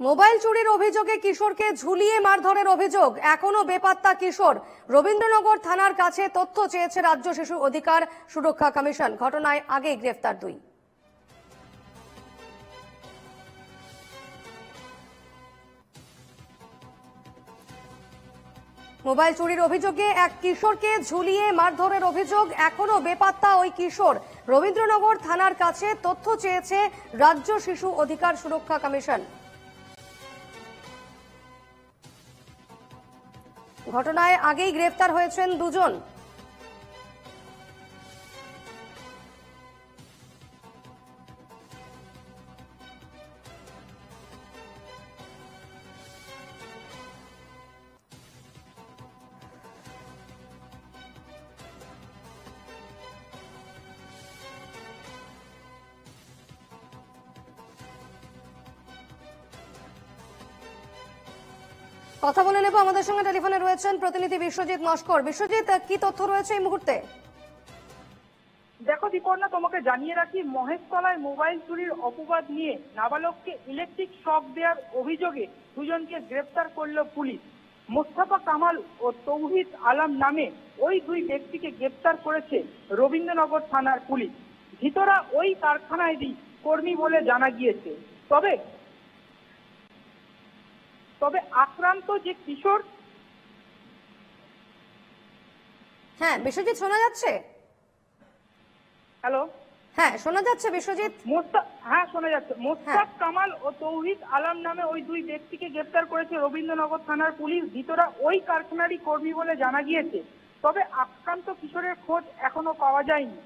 Mobile চুরির অভিযোগে কিশোরকে ঝুলিয়ে মারধরের অভিযোগ, এখনো বেপাত্তা কিশোর। রবীন্দ্রনগর থানার কাছে তথ্য চেয়েছে রাজ্য শিশু অধিকার সুরক্ষা কমিশন। ঘটনায় আগেই গ্রেফতার দুই। মোবাইল চুরির অভিযোগে এক কিশোরকে ঝুলিয়ে মারধরের অভিযোগ, এখনো বেপাত্তা ওই কিশোর। রবীন্দ্রনগর থানার কাছে তথ্য চেয়েছে রাজ্য শিশু অধিকার সুরক্ষা কমিশন। ঘটনায় আগেই গ্রেফতার হয়েছেন দুজন। কথা বলে নেব, আমাদের সঙ্গে টেলিফোনে রয়েছেন প্রতিনিধি বিশ্বজিৎ নস্কর। বিশ্বজিৎ, কি তথ্য রয়েছে এই মুহূর্তে? দেখো দীপর্ণা, তোমাকে জানিয়ে রাখি, মহেশতলায় মোবাইল চুরির অপবাদ নিয়ে নাবালককে ইলেকট্রিক শক দেওয়ার অভিযোগে দুজনকে গ্রেফতার করল পুলিশ। মোস্তফা কামাল ও তৌহিদ আলম নামে ওই দুই ব্যক্তিকে গ্রেফতার করেছে রবীন্দ্রনগর থানার পুলিশ। ভিতরা ওই কারখানায় কর্মী বলে জানা গিয়েছে। তবে আক্রান্ত যে কিশোর। হ্যাঁ বিশ্বজিৎ, শোনা যাচ্ছে? হ্যালো, হ্যাঁ শোনা যাচ্ছে বিশ্বজিৎ। হ্যাঁ শোনা যাচ্ছে। মোস্তাক কামাল ও তৌহিদ আলম নামে ওই দুই ব্যক্তিকে গ্রেফতার করেছে রবীন্দ্রনগর থানার পুলিশ। ভিতরা ওই কারখানারই কর্মী বলে জানা গিয়েছে। তবে আক্রান্ত কিশোরের খোঁজ এখনো পাওয়া যায়নি।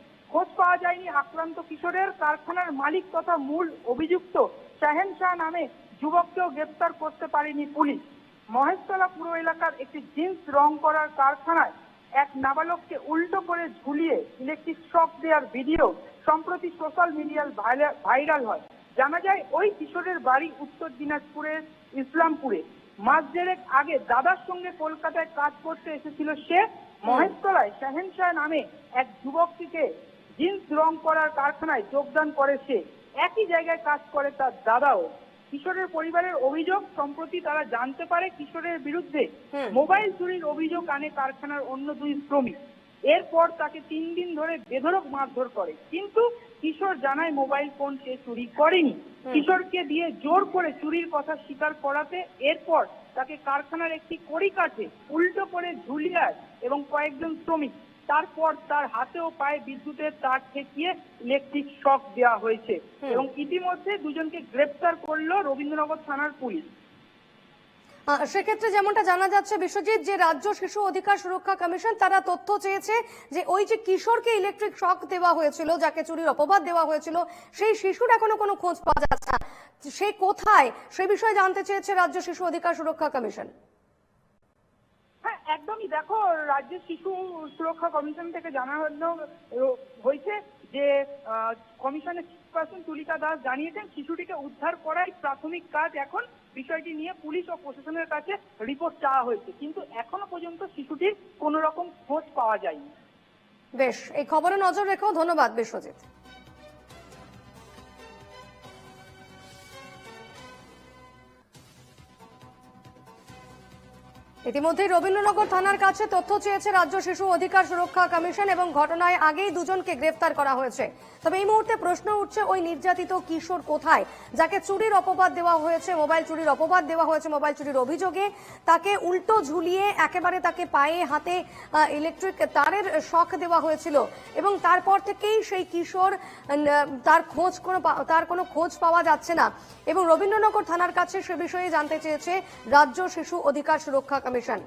আক্রান্ত কিশোরের কারখানার মালিক তথা মূল অভিযুক্ত শাহেন শাহ নামে যুবককেও গ্রেফতার করতে পারেনি পুলিশ। মহেশতলা পুর এলাকার একটি জিন্স রং করার কারখানায় এক নাবালককে উল্টো করে ঝুলিয়ে ইলেকট্রিক শক দেওয়ার ভিডিও সম্প্রতি সোশ্যাল মিডিয়ায় ভাইরাল হয়। জানা যায় ওই কিশোরের বাড়ি উত্তর দিনাজপুরের ইসলামপুরে। মাস দেড়েক আগে দাদার সঙ্গে কলকাতায় কাজ করতে এসেছিল সে। মহেশতলায় শাহেন শাহ নামে এক যুবকটিকে জিন্স রং করার কারখানায় যোগদান করে সে। একই জায়গায় কাজ করে তার দাদাও। কিশোরের পরিবারের অভিযোগ, সম্প্রতি তারা জানতে পারে কিশোরের বিরুদ্ধে মোবাইল চুরির অভিযোগ আনে কারখানার অন্য দুই শ্রমিক। এরপর তাকে 3 দিন ধরে বেধড়ক মারধর করে, কিন্তু কিশোর জানায় মোবাইল ফোন সে চুরি করেনি। কিশোরকে দিয়ে জোর করে চুরির কথা স্বীকার করাতে এরপর তাকে কারখানার একটি কড়ি কাঠে উল্টো করে ঝুলিয়ে এবং কয়েকজন শ্রমিক। তারপর তার হাতে ও পায়ে বিদ্যুতের তার ঠেকিয়ে ইলেকট্রিক শক দেওয়া হয়েছে এবং ইতিমধ্যে দুজনকে গ্রেফতার করলো রবীন্দ্রনগর থানার পুলিশ। সেক্ষেত্রে যেমনটা জানা যাচ্ছে বিশ্বজিৎ, যে রাজ্য শিশু অধিকার সুরক্ষা কমিশন তারা তথ্য চেয়েছে যে ওই যে কিশোরকে ইলেকট্রিক শক দেওয়া হয়েছিল, যাকে চুরির অপবাদ দেওয়া হয়েছিল, সেই শিশুর এখনো কোনো খোঁজ পাওয়া যাচ্ছে না। সে কোথায়, সে বিষয়ে জানতে চেয়েছে রাজ্য শিশু অধিকার সুরক্ষা কমিশন। হ্যাঁ একদমই, দেখো রাজ্য শিশু সুরক্ষা কমিশন থেকে জানানো হয়েছে যে কমিশনের চেয়ারপারসন তুলিকা দাস জানিয়েছেন শিশুটিকে উদ্ধার করাই প্রাথমিক কাজ। এখন বিষয়টি নিয়ে পুলিশ ও প্রশাসনের কাছে রিপোর্ট চাওয়া হয়েছে, কিন্তু এখনো পর্যন্ত শিশুটির কোনো রকম খোঁজ পাওয়া যায়নি। বেশ, এই খবরে নজর রেখো। ধন্যবাদ বিশ্বজিৎ। ইতিমধ্যে রবীন্দ্রনগর থানার কাছে তথ্য চেয়েছে রাজ্য শিশু অধিকার সুরক্ষা কমিশন এবং ঘটনায় আগেই দুজনকে গ্রেফতার করা হয়েছে। তবে এই মুহূর্তে প্রশ্ন উঠছে, ওই নির্যাতিত কিশোর কোথায়, যাকে চুরির অপবাদ দেওয়া হয়েছে, মোবাইল চুরির অপবাদ দেওয়া হয়েছে, মোবাইল চুরির অভিযোগে তাকে উল্টো ঝুলিয়ে একেবারে তাকে পায়ে হাতে ইলেকট্রিক তারের শক দেওয়া হয়েছিল এবং তারপর থেকেই সেই কিশোর তার কোনো খোঁজ পাওয়া যাচ্ছে না এবং রবীন্দ্রনগর থানার কাছে সে বিষয়ে জানতে চেয়েছে রাজ্য শিশু অধিকার সুরক্ষা কমিশন।